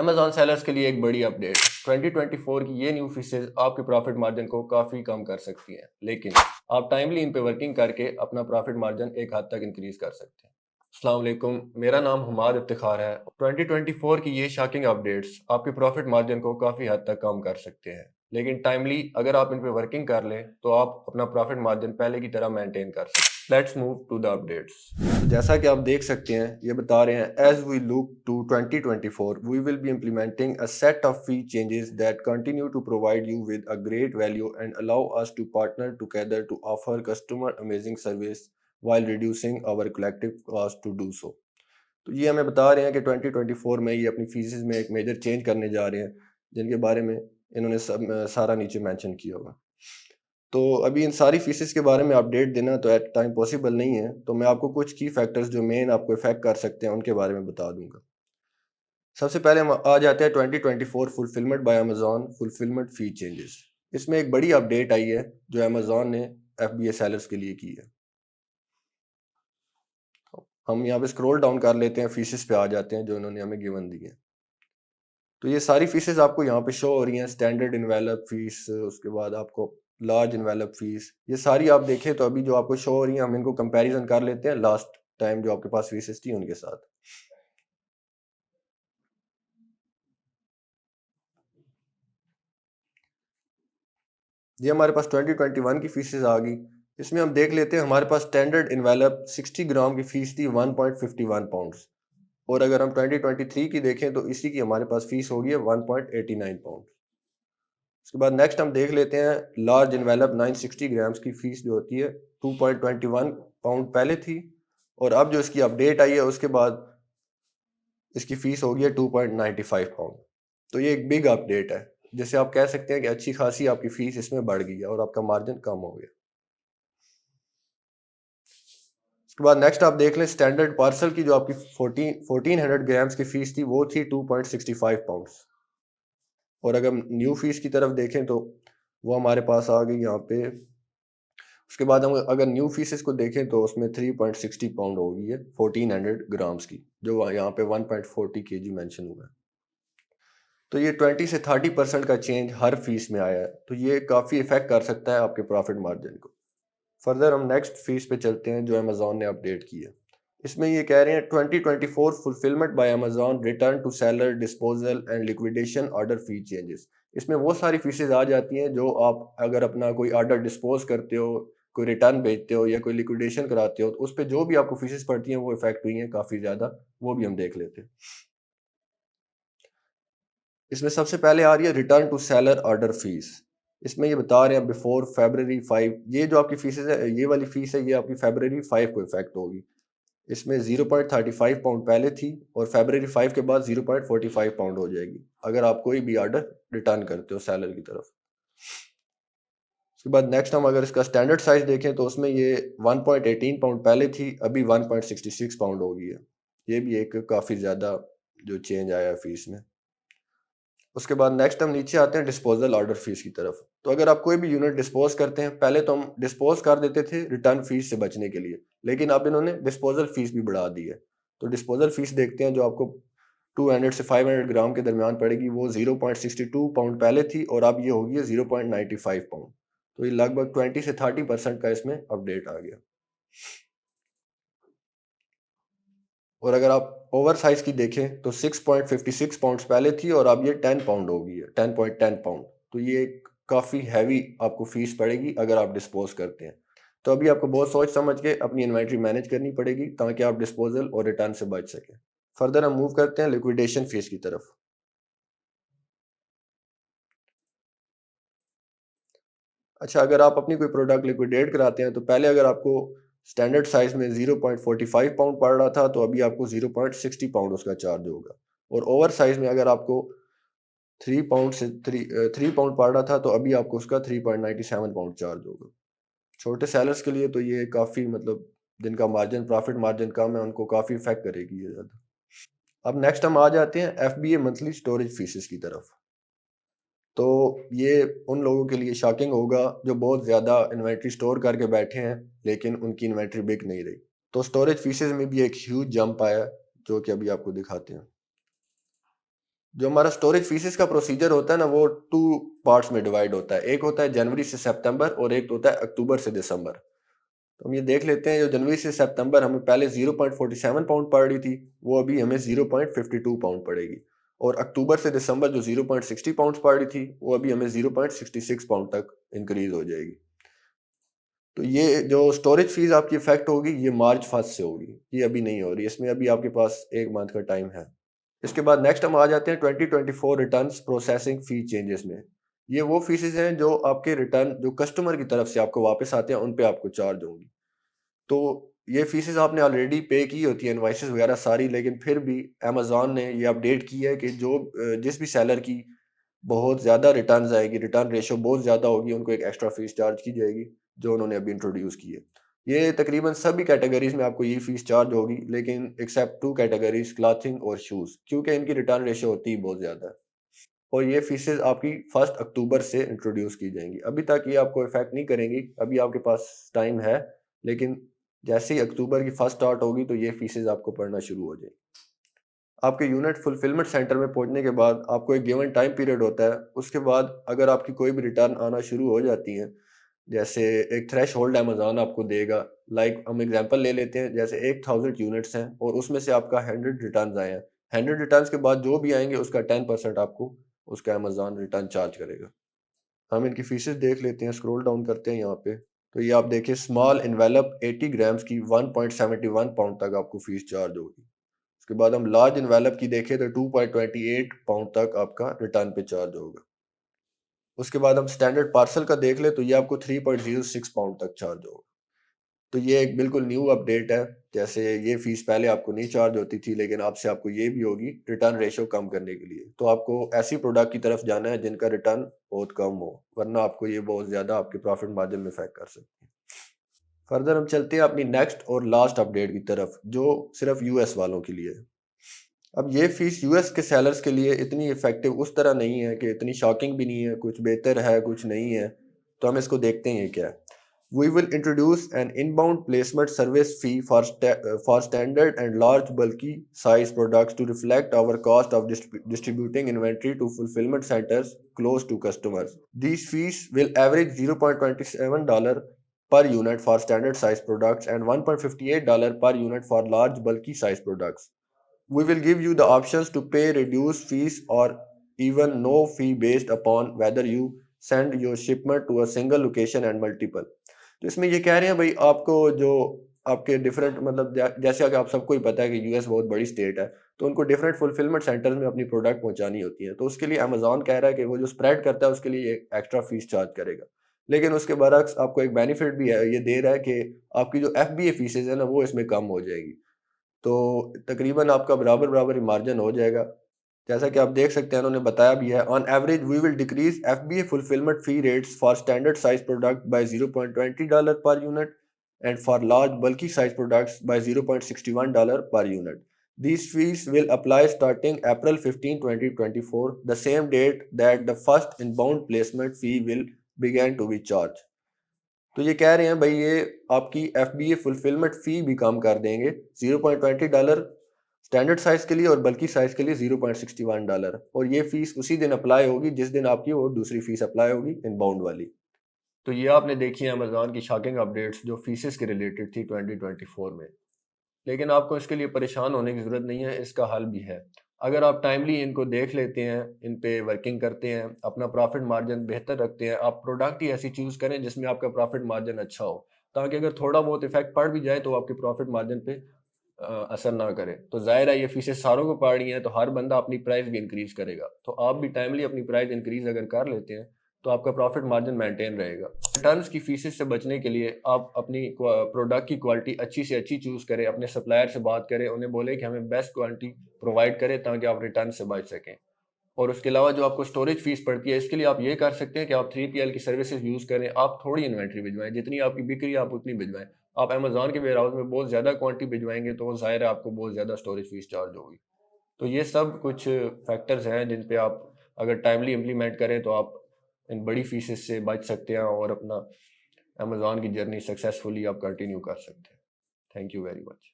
Amazon sellers के लिए एक बड़ी अपडेट। 2024 की ये न्यू फीचर्स आपके प्रॉफिट मार्जिन को काफ़ी कम कर सकती हैं, लेकिन आप टाइमली इन पे वर्किंग करके अपना प्रॉफिट मार्जिन एक हद तक इंक्रीज कर सकते हैं। अस्सलाम वालेकुम, मेरा नाम हुमाद इफ्तिखार है। 2024 की ये शॉकिंग अपडेट्स आपके प्रॉफिट मार्जिन को काफ़ी हद तक कम कर सकते हैं, लेकिन टाइमली अगर आप इन पे वर्किंग कर लें तो आप अपना प्रॉफिट मार्जिन पहले की तरह मेंटेन कर सकते हैं। Let's move to the updates. तो जैसा कि आप देख सकते हैं, ये बता रहे हैं as we look to 2024 we will be implementing a set of fee changes that continue to provide you with a great value and allow us to partner together to offer customer amazing service while reducing our collective cost to do so। तो ये हमें बता रहे हैं कि 2024 में ये अपनी फीसेस में एक मेजर चेंज करने जा रहे हैं, जिनके बारे में इन्होंने सारा नीचे मेंशन किया होगा। तो अभी इन सारी फीसेस के बारे में अपडेट देना तो एट टाइम पॉसिबल नहीं है, तो मैं आपको कुछ की फैक्टर्स जो मेन आपको इफेक्ट कर सकते हैं उनके बारे में बता दूंगा। सबसे पहले हम आ जाते हैं 2024 फुलफिलमेंट बाय अमेजॉन फुलफिलमेंट फी चेंजेस। इसमें एक बड़ी अपडेट आई है जो अमेजॉन ने एफबीए सेलर्स के लिए की है। हम यहाँ पे स्क्रॉल डाउन कर लेते हैं, फीसेस पे आ जाते हैं जो इन्होंने हमें गिवन दी है। तो ये सारी फीसेस आपको यहाँ पे शो हो रही हैं। स्टैंडर्ड इनवेलप फीस, उसके बाद आपको लार्ज इनवेलप फीस, ये सारी आप देखें तो अभी जो आपको शो हो रही हैं, हम इनको कंपैरिजन कर लेते हैं लास्ट टाइम जो आपके पास फीसेस थी उनके साथ। ये हमारे पास 2021 की फीसेस आ गई। इसमें हम देख लेते हैं, हमारे पास स्टैंडर्ड इनवेलप 60 ग्राम की फीस थी 1.51 पाउंड्स, और अगर हम 2023 की देखें तो इसी की हमारे पास फीस होगी 1.89 पाउंड। उसके बाद नेक्स्ट हम देख लेते हैं लार्ज इनवेलप 960 ग्राम्स की फीस जो होती है 2.21 पाउंड पहले थी, और अब जो इसकी अपडेट आई है उसके बाद इसकी फीस हो गई है 2.95 पाउंड। तो ये एक बिग अपडेट है, जिससे आप कह सकते हैं कि अच्छी खासी आपकी फीस इसमें बढ़ गई है और आपका मार्जिन कम हो गया। उसके बाद नेक्स्ट आप देख लें स्टैंडर्ड पार्सल की जो आपकी 1400 ग्राम्स की फीस थी वो थी 2.65 पाउंड, और अगर हम न्यू फीस की तरफ देखें तो वो हमारे पास आ गई यहाँ पे। उसके बाद हम अगर न्यू फीसेस को देखें तो उसमें 3.60 पाउंड हो गई है 1400 ग्राम्स की, जो यहाँ पे 1.40 केजी मेंशन हुआ है। तो ये 20 से 30% का चेंज हर फीस में आया है, तो ये काफ़ी इफेक्ट कर सकता है आपके प्रॉफिट मार्जिन को। फर्दर हम नेक्स्ट फीस पे चलते हैं जो अमेजोन ने अपडेट की है। इसमें ये कह रहे हैं 2024 fulfilment by Amazon return to seller disposal and liquidation order fee changes. इसमें वो सारी फीसेज आ जाती हैं जो आप अगर अपना कोई ऑर्डर डिस्पोज करते हो, कोई रिटर्न भेजते हो या कोई लिक्विडेशन कराते हो, तो उस पर जो भी आपको फीसेज पड़ती हैं वो इफेक्ट हुई हैं काफ़ी ज़्यादा। वो भी हम देख लेते हैं। इसमें सबसे पहले आ रही है return to seller order fees. इसमें ये बता रहे हैं बिफोर February 5, ये जो आपकी फीसेज है, ये वाली फीस है, ये आपकी February 5 को इफेक्ट होगी। इसमें 0.35 पाउंड पहले थी और February 5 के बाद 0.45 पाउंड हो जाएगी अगर आप कोई भी ऑर्डर रिटर्न करते हो सेलर की तरफ। उसके बाद नेक्स्ट हम अगर इसका स्टैंडर्ड साइज देखें तो उसमें ये 1.18 पाउंड पहले थी, अभी 1.66 पाउंड हो गई है। ये भी एक काफ़ी ज़्यादा जो चेंज आया है फीस में। उसके बाद नेक्स्ट हम नीचे आते हैं डिस्पोजल ऑर्डर फीस की तरफ। तो अगर आप कोई भी यूनिट डिस्पोज करते हैं, पहले तो हम डिस्पोज कर देते थे रिटर्न फीस से बचने के लिए, लेकिन अब इन्होंने डिस्पोजल फीस भी बढ़ा दी है। तो डिस्पोजल फीस देखते हैं जो आपको 200 से 500 ग्राम के दरमियान पड़ेगी, वो 0.62 पाउंड पहले थी और अब ये होगी 0.95 पाउंड। तो ये लगभग 20 से 30% का इसमें अपडेट आ गया। और अगर आप ओवर साइज की देखें तो 6.56 पाउंड्स पहले थी और अब ये 10 पाउंड हो गई है, 10.10 पाउंड। तो ये काफ़ी हैवी आपको फीस पड़ेगी अगर आप डिस्पोज करते हैं। तो अभी आपको बहुत सोच समझ के अपनी इन्वेंट्री मैनेज करनी पड़ेगी ताकि आप डिस्पोजल और रिटर्न से बच सकें। फर्दर हम मूव करते हैं लिक्विडेशन फीस की तरफ। अच्छा, अगर आप अपनी कोई प्रोडक्ट लिक्विडेट कराते हैं तो पहले अगर आपको स्टैंडर्ड साइज में 0.45 पाउंड पड़ रहा था तो अभी आपको 0.60 पाउंड उसका चार्ज होगा, और ओवर साइज में अगर आपको 3 पाउंड पड़ रहा था तो अभी आपको उसका 3.97 पाउंड चार्ज होगा। छोटे सेलर्स के लिए तो ये काफ़ी मतलब जिनका मार्जिन प्रॉफिट मार्जिन कम है उनको काफ़ी इफेक्ट करेगी ये ज़्यादा। अब नेक्स्ट हम आ जाते हैं एफबीए मंथली स्टोरेज फीसेस की तरफ। तो ये उन लोगों के लिए शॉकिंग होगा जो बहुत ज़्यादा इन्वेंट्री स्टोर करके बैठे हैं लेकिन उनकी इन्वेंट्री बिक नहीं रही। तो स्टोरेज फीसेस में भी एक ह्यूज जंप आया जो कि अभी आपको दिखाते हैं। जो हमारा स्टोरेज फीसेस का प्रोसीजर होता है ना, वो 2 पार्ट्स में डिवाइड होता है। एक होता है जनवरी से सितंबर और एक होता है अक्टूबर से दिसंबर। तो हम ये देख लेते हैं, जो जनवरी से सितंबर हमें पहले 0.47 पाउंड पड़ रही थी, वो अभी हमें 0.52 पाउंड पड़ेगी। और अक्टूबर से दिसंबर जो 0.60 पाउंड पड़ रही थी, वो अभी हमें 0.66 पाउंड तक इंक्रीज हो जाएगी। तो ये जो स्टोरेज फीस आपकी इफेक्ट होगी, ये मार्च फर्स्ट से होगी, ये अभी नहीं हो रही। इसमें अभी आपके पास 1 मंथ का टाइम है। इसके बाद नेक्स्ट हम आ जाते हैं 2024 रिटर्न्स प्रोसेसिंग फी चेंजेस में। ये वो फीसेस हैं जो आपके रिटर्न जो कस्टमर की तरफ से आपको वापस आते हैं, उन पे आपको चार्ज होंगी। तो ये फीसेस आपने ऑलरेडी पे की होती है, इनवॉइसेस वगैरह सारी, लेकिन फिर भी अमेज़न ने ये अपडेट की है कि जो जिस भी सेलर की बहुत ज़्यादा रिटर्न्स आएगी, रिटर्न रेशियो बहुत ज़्यादा होगी, उनको एक एक्स्ट्रा फीस चार्ज की जाएगी, जो उन्होंने अभी इंट्रोड्यूस की है। ये तकरीबन सभी कैटेगरीज़ में आपको ये फीस चार्ज होगी, लेकिन एक्सेप्ट 2 कैटेगरीज़ क्लॉथिंग और शूज़, क्योंकि इनकी रिटर्न रेशियो होती ही बहुत ज़्यादा है। और ये फीसेस आपकी 1 अक्टूबर से इंट्रोड्यूस की जाएँगी। अभी तक ये आपको इफ़ेक्ट नहीं करेंगी, अभी आपके पास टाइम है, लेकिन जैसे ही अक्टूबर की फर्स्ट स्टार्ट होगी, तो ये फीसेस आपको पड़ना शुरू हो जाएगी। आपके यूनिट फुलफिलमेंट सेंटर में पहुंचने के बाद आपको एक गिवन टाइम पीरियड होता है। उसके बाद अगर आपकी कोई भी रिटर्न आना शुरू हो जाती हैं, जैसे एक थ्रेश होल्ड अमेज़न आपको देगा। लाइक हम एग्जांपल ले लेते हैं, जैसे 1000 यूनिट्स हैं और उसमें से आपका 100 रिटर्न्स आए हैं। 100 रिटर्न्स के बाद जो भी आएँगे उसका 10% आपको उसका अमेज़न रिटर्न चार्ज करेगा। हम इनकी फीसेस देख लेते हैं, स्क्रॉल डाउन करते हैं यहाँ पे। तो ये आप देखिए, स्मॉल एनवेलप 80 ग्राम्स की 1.71 पाउंड तक आपको फीस चार्ज होगी। उसके बाद हम लार्ज एनवेलप की देखें तो 2.28 पाउंड तक आपका रिटर्न पे चार्ज होगा। उसके बाद हम स्टैंडर्ड पार्सल का देख ले तो ये आपको 3.06 पाउंड तक चार्ज होगा। तो ये एक बिल्कुल न्यू अपडेट है। जैसे ये फीस पहले आपको नहीं चार्ज होती थी, लेकिन अब से आपको ये भी होगी रिटर्न रेशियो कम करने के लिए। तो आपको ऐसी प्रोडक्ट की तरफ जाना है जिनका रिटर्न बहुत कम हो, वरना आपको ये बहुत ज़्यादा आपके प्रॉफिट मार्जिन में इफेक्ट कर सकती है। फर्दर हम चलते हैं अपनी नेक्स्ट और लास्ट अपडेट की तरफ, जो सिर्फ यूएस वालों के लिए है। अब ये फीस यूएस के सेलर्स के लिए इतनी इफेक्टिव उस तरह नहीं है, कि इतनी शॉकिंग भी नहीं है, कुछ बेहतर है कुछ नहीं है। तो हम इसको देखते हैं ये क्या है। We will introduce an inbound placement service fee for standard and large bulky size products to reflect our cost of distributing inventory to fulfilment centres close to customers. These fees will average $0.27 per unit for standard size products and $1.58 per unit for large bulky size products. We will give you the options to pay reduced fees or even no fee based upon whether you send your shipment to a single location and multiple. तो इसमें ये कह रहे हैं भाई, आपको जो आपके डिफरेंट मतलब जैसे कि आप सबको ही पता है कि यूएस बहुत बड़ी स्टेट है, तो उनको डिफरेंट फुलफिलमेंट सेंटर्स में अपनी प्रोडक्ट पहुंचानी होती है। तो उसके लिए अमेजोन कह रहा है कि वो जो स्प्रेड करता है उसके लिए एक एक्स्ट्रा फीस चार्ज करेगा। लेकिन उसके बरक्स आपको एक बेनिफिट भी है, ये दे रहा है कि आपकी जो एफबीए फीसेज है ना, वो इसमें कम हो जाएगी। तो तकरीबन आपका बराबर-बराबर ही मार्जिन हो जाएगा। जैसा कि आप देख सकते हैं, उन्होंने बताया भी है, on average we will decrease FBA fulfilment fee rates for standard size product by $0.20 per unit and for large bulky size products by $0.61 per unit. These fees will apply starting April 15, 2024, the same date that the first inbound placement fee will begin to be charged. तो ये कह रहे हैं भाई, ये आपकी FBA fulfilment फी भी कम कर देंगे, $0.20 स्टैंडर्ड साइज के लिए और बल्कि साइज के लिए $0.61। और ये फीस उसी दिन अप्लाई होगी जिस दिन आपकी वो दूसरी फीस अप्लाई होगी इनबाउंड वाली। तो ये आपने देखी है अमेजोन की शॉकिंग अपडेट्स जो फीसेस के रिलेटेड थी 2024 में। लेकिन आपको इसके लिए परेशान होने की ज़रूरत नहीं है, इसका हल भी है। अगर आप टाइमली इनको देख लेते हैं, इन पे वर्किंग करते हैं, अपना प्रॉफिट मार्जिन बेहतर रखते हैं, आप प्रोडक्ट ही ऐसी चूज़ करें जिसमें आपका प्रॉफिट मार्जिन अच्छा हो, ताकि अगर थोड़ा बहुत इफेक्ट पड़ भी जाए तो आपके प्रॉफिट मार्जिन पे असर ना करे। तो ज़ाहिर है ये फीसेस सारों को पड़ रही हैं, तो हर बंदा अपनी प्राइस भी इंक्रीज़ करेगा। तो आप भी टाइमली अपनी प्राइस इंक्रीज़ अगर कर लेते हैं, तो आपका प्रॉफिट मार्जिन मेंटेन रहेगा। रिटर्न्स की फीसेस से बचने के लिए आप अपनी प्रोडक्ट की क्वालिटी अच्छी से अच्छी चूज़ करें, अपने सप्लायर से बात करें, उन्हें बोलें कि हमें बेस्ट क्वालिटी प्रोवाइड करें ताकि आप रिटर्न से बच सकें। और उसके अलावा जो आपको स्टोरेज फीस पड़ती है, इसके लिए आप ये कर सकते हैं कि आप 3PL की सर्विसेज यूज़ करें। आप थोड़ी इन्वेंट्री भिजवाएं, जितनी आपकी बिक रही है आप उतनी भिजवाएं। आप अमेजोन के वेयर हाउस में बहुत ज़्यादा क्वांटिटी भिजवाएंगे तो ज़ाहिर है आपको बहुत ज़्यादा स्टोरेज फीस चार्ज होगी। तो ये सब कुछ फैक्टर्स हैं जिन पे आप अगर टाइमली इम्प्लीमेंट करें तो आप इन बड़ी फीसेस से बच सकते हैं और अपना अमेजोन की जर्नी सक्सेसफुली आप कंटिन्यू कर सकते हैं। Thank you very much.